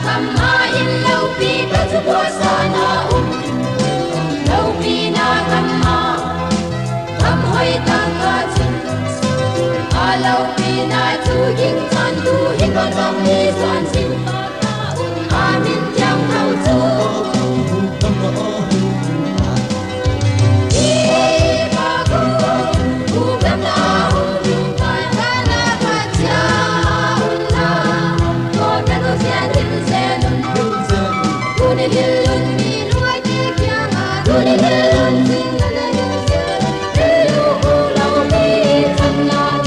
kama in lâu pi ka chu ko sana lâu pi na kama kam hoi ta ka chin a lâu pi na chu yin chan tu hin ba dong ni son sin amin jam thau chu Hãy subscribe cho kênh Ghiền Mì Gõ để không bỏ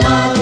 lỡ